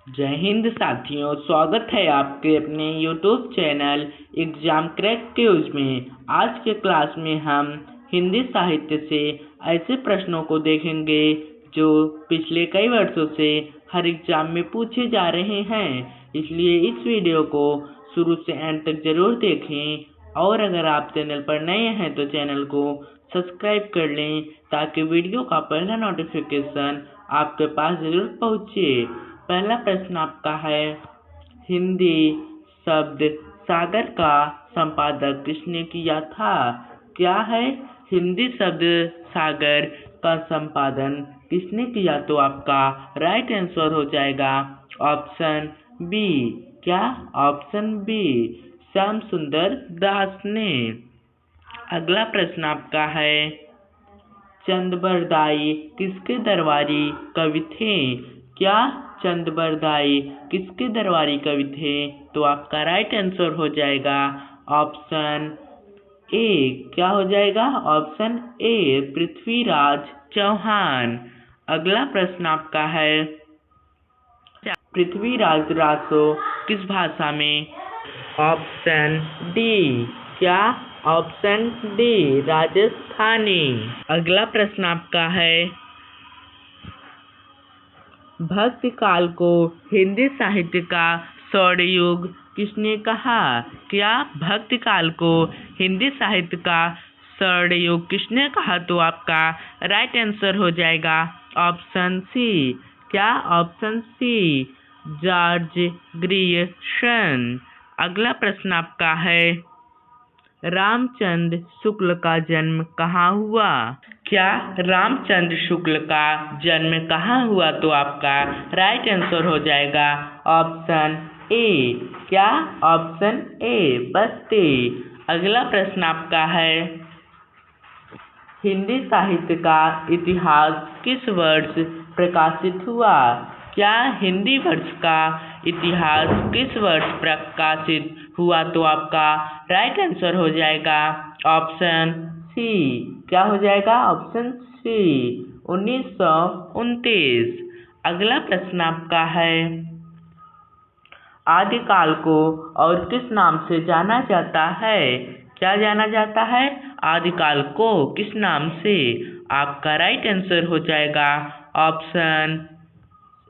जय हिंद साथियों, स्वागत है आपके अपने YouTube चैनल एग्जाम क्रैक क्यूज में। आज के क्लास में हम हिंदी साहित्य से ऐसे प्रश्नों को देखेंगे जो पिछले कई वर्षों से हर एग्जाम में पूछे जा रहे हैं। इसलिए इस वीडियो को शुरू से एंड तक जरूर देखें और अगर आप चैनल पर नए हैं तो चैनल को सब्सक्राइब कर लें ताकि वीडियो का पहला नोटिफिकेशन आपके पास जरूर पहुँचे। पहला प्रश्न आपका है, हिंदी शब्द सागर का संपादन किसने किया था? क्या है? हिंदी शब्द सागर का संपादन किसने किया? तो आपका राइट आंसर हो जाएगा ऑप्शन बी। क्या? ऑप्शन बी, श्याम सुंदर दास ने। अगला प्रश्न आपका है, चंदबरदाई किसके दरबारी कवि थे? क्या? चंदबरदाई किसके दरबारी कवि थे? तो आपका राइट आंसर हो जाएगा ऑप्शन ए। क्या हो जाएगा? Option A, Prithviraj Chauhan. अगला प्रश्न आपका है, पृथ्वीराज रासो किस भाषा में? Option D. क्या? Option D, Rajasthani. अगला प्रश्न आपका है, भक्ति काल को हिंदी साहित्य का स्वर्ण युग किसने कहा? क्या? भक्ति काल को हिंदी साहित्य का स्वर्ण युग किसने कहा? तो आपका राइट आंसर हो जाएगा ऑप्शन सी। क्या? Option C, George Grierson. अगला प्रश्न आपका है, रामचंद्र शुक्ल का जन्म कहाँ हुआ? क्या? रामचंद्र शुक्ल का जन्म कहाँ हुआ? तो आपका राइट आंसर हो जाएगा ऑप्शन ए। क्या? ऑप्शन ए, बस्ती। अगला प्रश्न आपका है, हिंदी साहित्य का इतिहास किस वर्ष प्रकाशित हुआ? क्या? हिंदी वर्ष का इतिहास किस वर्ष प्रकाशित हुआ? तो आपका राइट आंसर हो जाएगा ऑप्शन सी। क्या हो जाएगा? Option C, 1929। अगला प्रश्न आपका है, आदिकाल को और किस नाम से जाना जाता है? क्या जाना जाता है? आदिकाल को किस नाम से? आपका राइट आंसर हो जाएगा ऑप्शन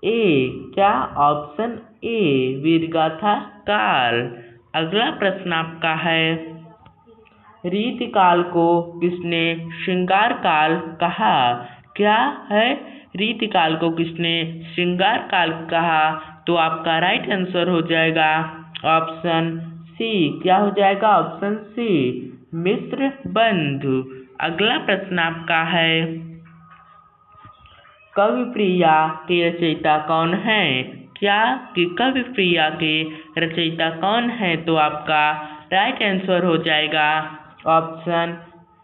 ए। क्या? ऑप्शन ए, वीरगाथा काल। अगला प्रश्न आपका है, रीतिकाल को किसने श्रृंगार काल कहा? क्या है? रीतिकाल को किसने श्रृंगार काल कहा? तो आपका राइट आंसर हो जाएगा ऑप्शन सी। क्या हो जाएगा? Option C, Mitrabandhu. अगला प्रश्न आपका है, कविप्रिया के रचयिता कौन है? क्या? कि कविप्रिया के रचयिता कौन है? तो आपका राइट आंसर हो जाएगा ऑप्शन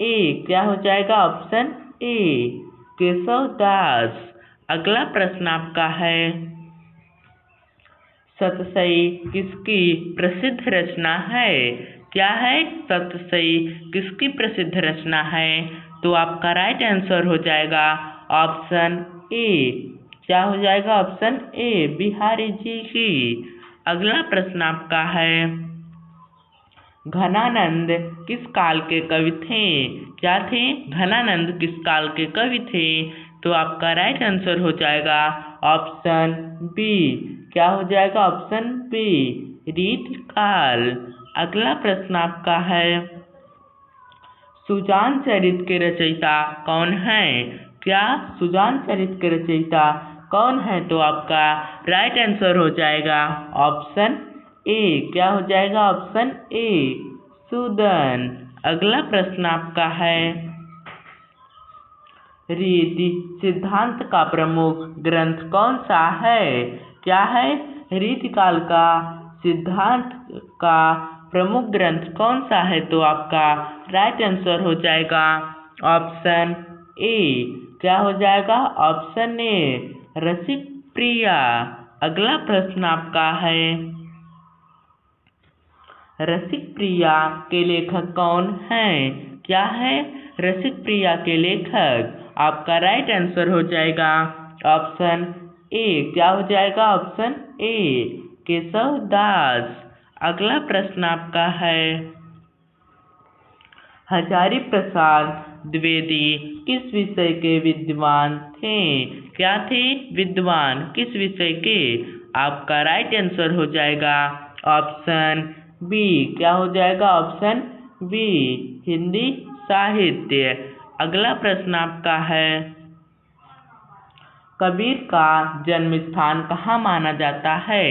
ए। क्या हो जाएगा? ऑप्शन ए, केशव दास। अगला प्रश्न आपका है, सतसई किसकी प्रसिद्ध रचना है? क्या है? सतसई किसकी प्रसिद्ध रचना है? तो आपका राइट आंसर हो जाएगा ऑप्शन ए। क्या हो जाएगा? ऑप्शन ए, बिहारी जी की। अगला प्रश्न आपका है, घनानंद किस काल के कवि थे? क्या थे? घनानंद किस काल के कवि थे? तो आपका राइट आंसर हो जाएगा ऑप्शन बी। क्या हो जाएगा? Option B, Ritikal. अगला प्रश्न आपका है, सुजान चरित के रचयिता कौन है? क्या? सुजान चरित के रचयिता कौन है? तो आपका राइट आंसर हो जाएगा ऑप्शन ए। क्या हो जाएगा? ऑप्शन ए, सुदन। अगला प्रश्न आपका है, रीति सिद्धांत का प्रमुख ग्रंथ कौन सा है? क्या है? रीतिकाल का सिद्धांत का प्रमुख ग्रंथ कौन सा है? तो आपका राइट आंसर हो जाएगा ऑप्शन ए। क्या हो जाएगा? ऑप्शन ए, रसिक प्रिया। अगला प्रश्न आपका है, रसिक प्रिया के लेखक कौन हैं? क्या है? रसिक प्रिया के लेखक? आपका राइट आंसर हो जाएगा ऑप्शन ए क्या हो जाएगा ऑप्शन ए केशव दास। अगला प्रश्न आपका है हजारी प्रसाद द्विवेदी किस विषय के विद्वान थे? क्या थे? विद्वान किस विषय के? आपका राइट आंसर हो जाएगा ऑप्शन बी। क्या हो जाएगा ऑप्शन बी हिंदी साहित्य। अगला प्रश्न आपका है कबीर का जन्म स्थान कहाँ माना जाता है?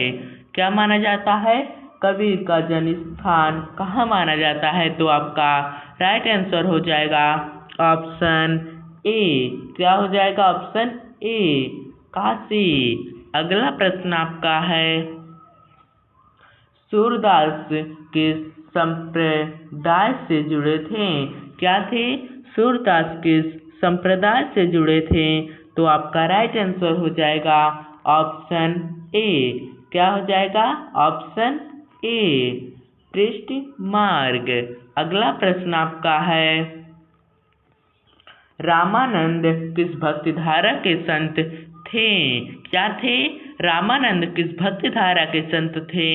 क्या माना जाता है? कबीर का जन्म स्थान कहाँ माना जाता है? तो आपका राइट आंसर हो जाएगा ऑप्शन ए। क्या हो जाएगा ऑप्शन ए काशी। अगला प्रश्न आपका है सूरदास किस संप्रदाय से जुड़े थे? क्या थे? सूरदास किस संप्रदाय से जुड़े थे? तो आपका राइट आंसर हो जाएगा ऑप्शन ए। क्या हो जाएगा ऑप्शन ए पृष्ठ मार्ग। अगला प्रश्न आपका है रामानंद किस भक्तिधारा के संत थे? क्या थे? रामानंद किस भक्तिधारा के संत थे?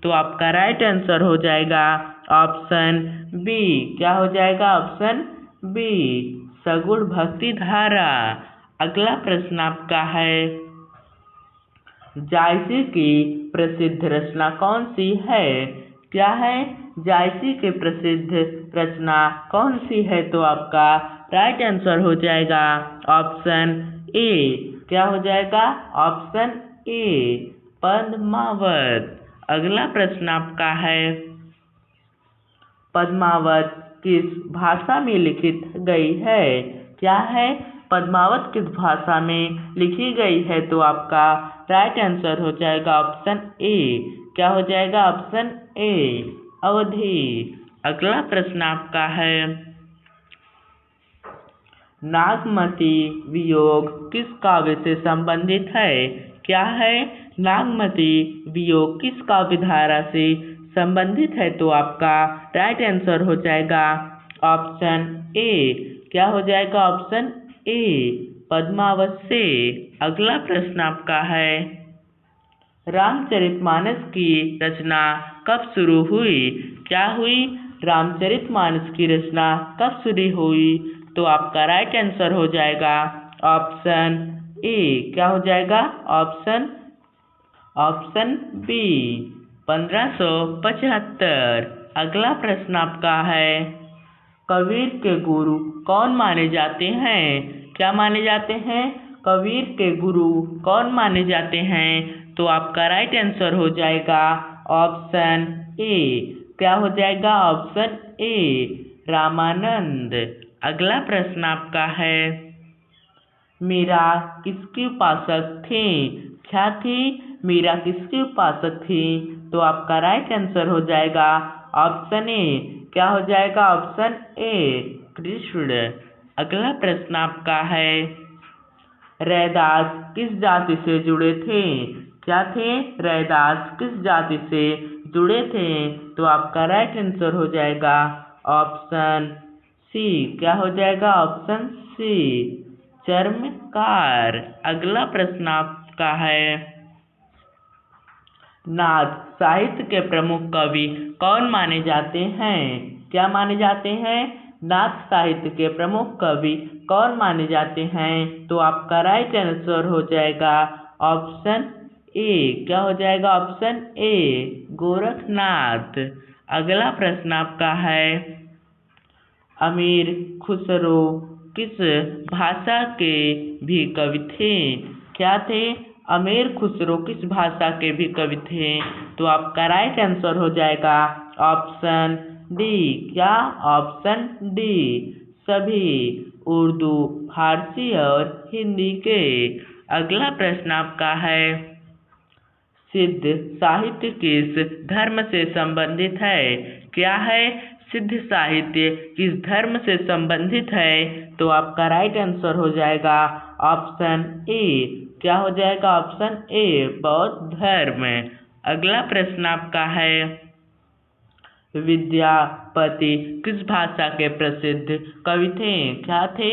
तो आपका राइट आंसर हो जाएगा ऑप्शन बी। क्या हो जाएगा ऑप्शन बी सगुण भक्तिधारा। अगला प्रश्न आपका है जायसी की प्रसिद्ध रचना कौन सी है? क्या है? जायसी की प्रसिद्ध रचना कौन सी है? तो आपका राइट आंसर हो जाएगा ऑप्शन ए। क्या हो जाएगा ऑप्शन ए पद्मावत। अगला प्रश्न आपका है पद्मावत किस भाषा में लिखित गई है? क्या है? पद्मावत किस भाषा में लिखी गई है? तो आपका राइट आंसर हो जाएगा ऑप्शन ए। क्या हो जाएगा ऑप्शन ए अवधि। अगला प्रश्न आपका है नागमती वियोग किस काव्य से संबंधित है? क्या है? नागमती वियोग किस काव्य धारा से संबंधित है? तो आपका राइट आंसर हो जाएगा ऑप्शन ए। क्या हो जाएगा ऑप्शन ए पद्मावत से। अगला प्रश्न आपका है रामचरितमानस की रचना कब शुरू हुई? क्या हुई? रामचरितमानस की रचना कब शुरू हुई? तो आपका राइट आंसर हो जाएगा ऑप्शन ए। क्या हो जाएगा ऑप्शन बी 1575। अगला प्रश्न आपका है कबीर के गुरु कौन माने जाते हैं? क्या माने जाते हैं? कबीर के गुरु कौन माने जाते हैं? तो आपका राइट आंसर हो जाएगा ऑप्शन ए। क्या हो जाएगा ऑप्शन ए रामानंद। अगला प्रश्न आपका है मीरा किसकी उपासक थी? क्या थी? मीरा किसकी उपासक थी? तो आपका राइट आंसर हो जाएगा ऑप्शन ए। क्या हो जाएगा ऑप्शन ए कृष्ण। अगला प्रश्न आपका है रैदास किस जाति से जुड़े थे? क्या थे? रैदास किस जाति से जुड़े थे? तो आपका राइट आंसर हो जाएगा ऑप्शन सी। क्या हो जाएगा ऑप्शन सी चर्मकार। अगला प्रश्न आपका है नाथ साहित्य के प्रमुख कवि कौन माने जाते हैं? क्या माने जाते हैं? नाथ साहित्य के प्रमुख कवि कौन माने जाते हैं? तो आपका राइट आंसर हो जाएगा ऑप्शन ए। क्या हो जाएगा ऑप्शन ए गोरखनाथ। अगला प्रश्न आपका है अमीर खुसरो किस भाषा के भी कवि थे? क्या थे? अमीर खुसरो किस भाषा के भी कवि थे? तो आपका राइट आंसर हो जाएगा ऑप्शन डी। क्या? ऑप्शन डी सभी उर्दू फारसी और हिंदी के। अगला प्रश्न आपका है सिद्ध साहित्य किस धर्म से संबंधित है? क्या है? सिद्ध साहित्य किस धर्म से संबंधित है? तो आपका राइट आंसर हो जाएगा ऑप्शन ए। क्या हो जाएगा ऑप्शन ए बौद्ध धर्म। अगला प्रश्न आपका है विद्यापति किस भाषा के प्रसिद्ध कवि थे? क्या थे?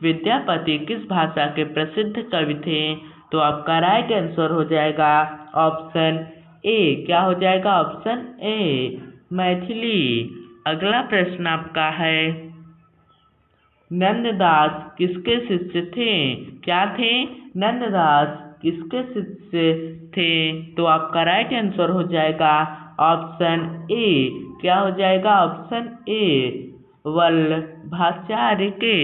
विद्यापति किस भाषा के प्रसिद्ध कवि थे? तो आपका राइट आंसर हो जाएगा ऑप्शन ए। क्या हो जाएगा? ऑप्शन ए, मैथिली। अगला प्रश्न आपका है, नंददास किसके शिष्य थे? क्या थे? नंददास किसके शिष्य थे? तो आपका राइट आंसर हो जाएगा ऑप्शन ए। क्या हो जाएगा? ऑप्शन ए, वल्लभाचार्य के।